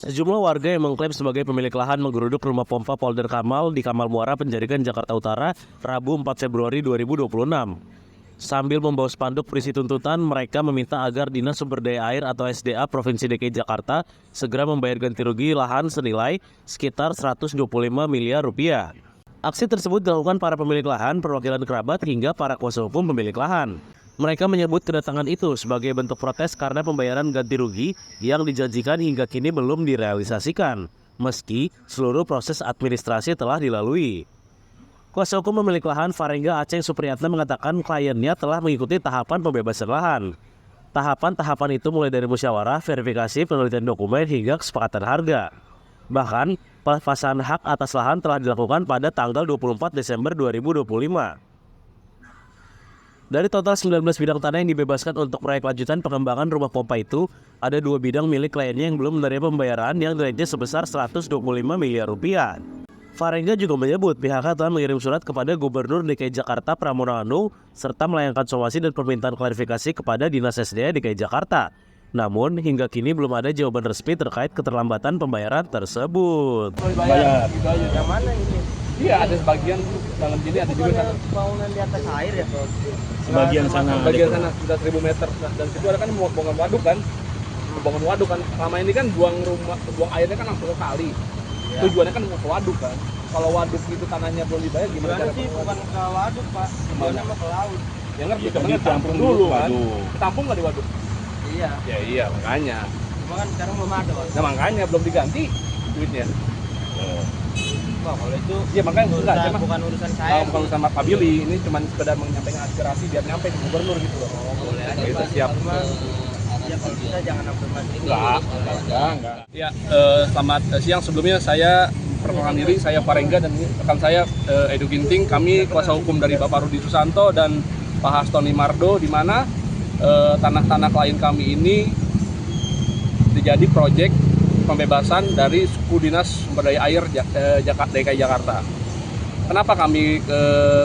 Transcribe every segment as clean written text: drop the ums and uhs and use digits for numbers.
Sejumlah warga yang mengklaim sebagai pemilik lahan menggeruduk rumah pompa Polder Kamal di Kamal Muara, Penjaringan, Jakarta Utara, Rabu 4 Februari 2026. Sambil membawa spanduk berisi tuntutan, mereka meminta agar Dinas Sumber Daya Air atau SDA Provinsi DKI Jakarta segera membayar ganti rugi lahan senilai sekitar 125 miliar rupiah. Aksi tersebut dilakukan para pemilik lahan, perwakilan kerabat, hingga para kuasa hukum pemilik lahan. Mereka menyebut kedatangan itu sebagai bentuk protes karena pembayaran ganti rugi yang dijanjikan hingga kini belum direalisasikan, meski seluruh proses administrasi telah dilalui. Kuasa hukum pemilik lahan Farengga Aceng Supriyatna mengatakan kliennya telah mengikuti tahapan pembebasan lahan. Tahapan-tahapan itu mulai dari musyawarah, verifikasi, penelitian dokumen, hingga kesepakatan harga. Bahkan, pelepasan hak atas lahan telah dilakukan pada tanggal 24 Desember 2025. Dari total 19 bidang tanah yang dibebaskan untuk proyek lanjutan pengembangan rumah pompa itu, ada 2 bidang milik kliennya yang belum menerima pembayaran yang nilainya sebesar 125 miliar rupiah. Farengga juga menyebut pihaknya telah mengirim surat kepada Gubernur DKI Jakarta Pramono Anung serta melayangkan somasi dan permintaan klarifikasi kepada Dinas SDA DKI Jakarta. Namun hingga kini belum ada jawaban resmi terkait keterlambatan pembayaran tersebut. Bayar. Yang mana ini? Iya, ada sebagian dalam sini, ada juga sana. Bangunan di atas air ya? Sebagian sana sekitar 1000 meter. Dan situ ada kan buangan waduk kan. Buangan waduk kan. Selama ini kan buang airnya kan langsung ke kali. Ya. Tujuannya kan ke waduk kan. Kalau waduk itu tanahnya belum dibayar gimana cara? Sih bukan ke waduk, Pak. Tujuannya mau ke laut. Ya ngerti, kemana tampung dulu kan. Tampung nggak di waduk? Iya. Ya iya, makanya. Cuma kan sekarang belum ada, Pak. Nah makanya belum diganti duitnya. Wah, kalau itu ya makanya bukan urusan saya. Bukan urusan Pak Billy, ini cuma sekedar menyampaikan aspirasi biar nyampe ke gubernur gitu loh. Boleh aja, kita Pak. siap. Ya kalau bisa jangan afirmasi ini. Enggak. Ya, selamat siang. Sebelumnya saya perkenalkan diri, saya Farengga dan ini rekan saya Edu Ginting. Kami kuasa hukum dari Bapak Rudi Susanto dan Pak Hastoni Mardo, di mana tanah-tanah klien kami ini dijadi proyek pembebasan dari suku Dinas Sumber Daya Air DKI Jakarta. Kenapa kami ke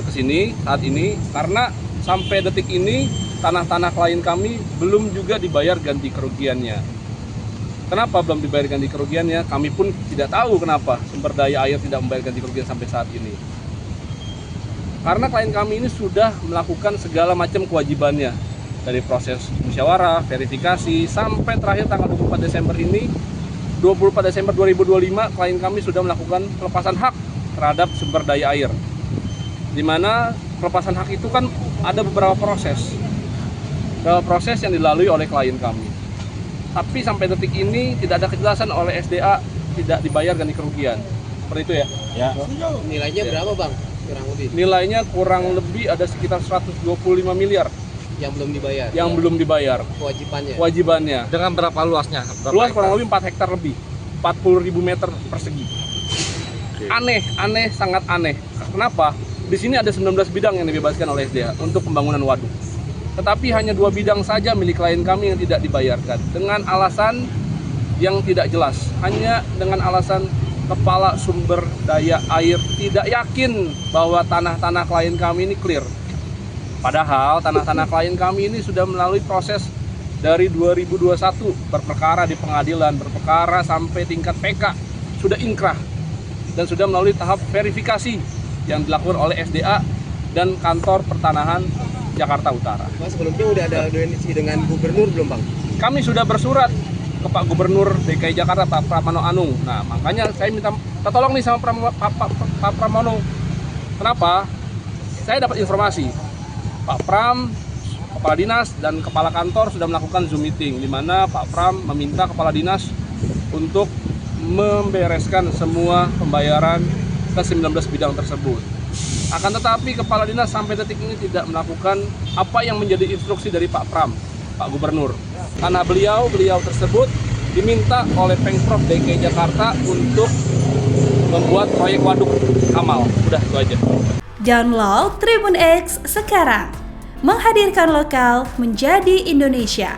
sini saat ini? Karena sampai detik ini tanah-tanah klien kami belum juga dibayar ganti kerugiannya. Kenapa belum dibayar ganti kerugiannya? Kami pun tidak tahu kenapa Sumber Daya Air tidak membayar ganti kerugian sampai saat ini. Karena klien kami ini sudah melakukan segala macam kewajibannya, dari proses musyawarah, verifikasi, sampai terakhir tanggal 24 Desember ini, 24 Desember 2025, klien kami sudah melakukan pelepasan hak terhadap sumber daya air. Di mana pelepasan hak itu kan ada beberapa proses. Proses yang dilalui oleh klien kami. Tapi sampai detik ini tidak ada kejelasan oleh SDA tidak dibayar ganti kerugian. Seperti itu ya? Ya. Nilainya berapa, Bang? Kurang lebih. Nilainya kurang lebih ada sekitar 125 miliar. Yang belum dibayar. Yang belum dibayar. Kewajibannya. Dengan berapa luasnya? Luas kurang lebih 4 hektar lebih. 40.000 meter persegi. Aneh, sangat aneh. Kenapa? Di sini ada 19 bidang yang dibebaskan oleh SDA untuk pembangunan waduk. Tetapi hanya 2 bidang saja milik klien kami yang tidak dibayarkan. Dengan alasan yang tidak jelas. Hanya dengan alasan Kepala Sumber Daya Air tidak yakin bahwa tanah-tanah klien kami ini clear. Padahal tanah-tanah klien kami ini sudah melalui proses dari 2021 berperkara di pengadilan, berperkara sampai tingkat PK, sudah inkrah dan sudah melalui tahap verifikasi yang dilakukan oleh SDA dan Kantor Pertanahan Jakarta Utara. Mas, sebelumnya udah ada audiensi dengan gubernur belum, Bang? Kami sudah bersurat ke Pak Gubernur DKI Jakarta, Pak Pramono Anung. Nah, makanya saya minta tolong nih sama Pak Pramono. Kenapa? Saya dapat informasi Pak Pram, Kepala Dinas, dan Kepala Kantor sudah melakukan Zoom meeting, di mana Pak Pram meminta Kepala Dinas untuk membereskan semua pembayaran ke 19 bidang tersebut. Akan tetapi Kepala Dinas sampai detik ini tidak melakukan apa yang menjadi instruksi dari Pak Pram, Pak Gubernur. Karena beliau tersebut diminta oleh Pemprov DKI Jakarta untuk membuat proyek waduk Kamal. Udah, itu aja. Download Tribun X sekarang, menghadirkan lokal menjadi Indonesia.